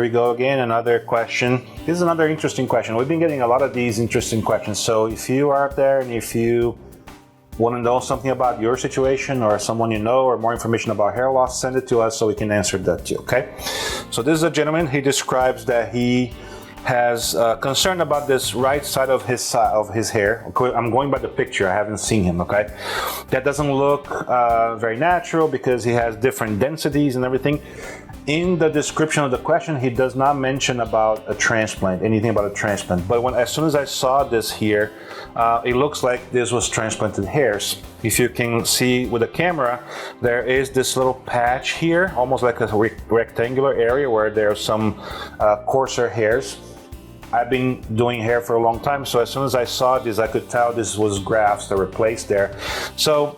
we go again, another question. This is another interesting question. We've been getting a lot of these interesting questions. So if you are out there and if you want to know something about your situation or someone you know or more information about hair loss, send it to us so we can answer that too, okay? So this is a gentleman, he describes that he has concern about this right side of his hair. I'm going by the picture, I haven't seen him, okay? That doesn't look very natural because he has different densities and everything. In the description of the question, he does not mention about a transplant, anything about a transplant. But as soon as I saw this here, it looks like this was transplanted hairs. If you can see with the camera, there is this little patch here, almost like a rectangular area where there are some coarser hairs. I've been doing hair for a long time, so as soon as I saw this, I could tell this was grafts that were placed there. So,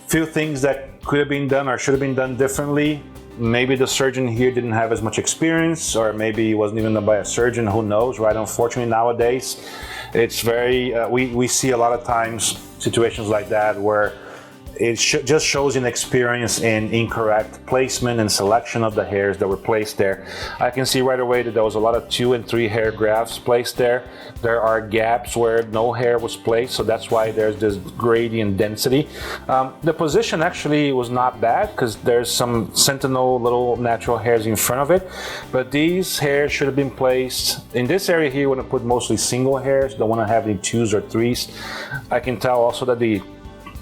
few things that could have been done or should have been done differently. Maybe the surgeon here didn't have as much experience, or maybe it wasn't even done by a surgeon, who knows, right? Unfortunately, nowadays, it's very, we see a lot of times situations like that where it just shows inexperience in incorrect placement and selection of the hairs that were placed there. I can see right away that there was a lot of 2 and 3 hair grafts placed there. There are gaps where no hair was placed, so that's why there's this gradient density. The position actually was not bad because there's some sentinel little natural hairs in front of it, but these hairs should have been placed in this area here. You want to put mostly single hairs, don't want to have any 2s or 3s. I can tell also that the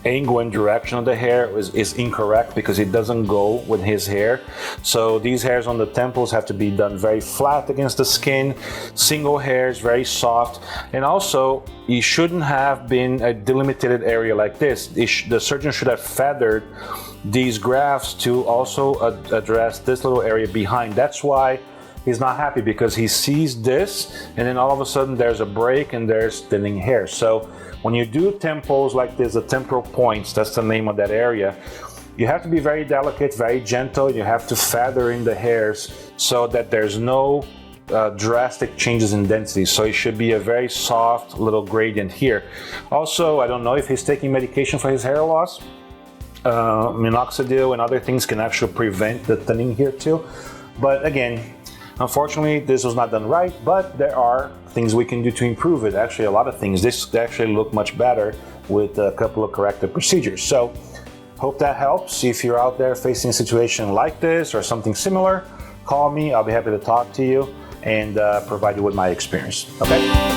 angle and direction of the hair is incorrect because it doesn't go with his hair. So these hairs on the temples have to be done very flat against the skin, single hairs, very soft. And also, it shouldn't have been a delimited area like this. The surgeon should have feathered these grafts to also address this little area behind. That's why he's not happy, because he sees this and then all of a sudden there's a break and there's thinning hair. So when you do temples like this, the temporal points, that's the name of that area, you have to be very delicate, very gentle. You have to feather in the hairs so that there's no drastic changes in density. So it should be a very soft little gradient here. Also, I don't know if he's taking medication for his hair loss. Minoxidil and other things can actually prevent the thinning here too. But again, unfortunately, this was not done right, but there are things we can do to improve it. Actually, a lot of things. This actually looked much better with a couple of corrective procedures. So, hope that helps. If you're out there facing a situation like this or something similar, call me. I'll be happy to talk to you and provide you with my experience. Okay?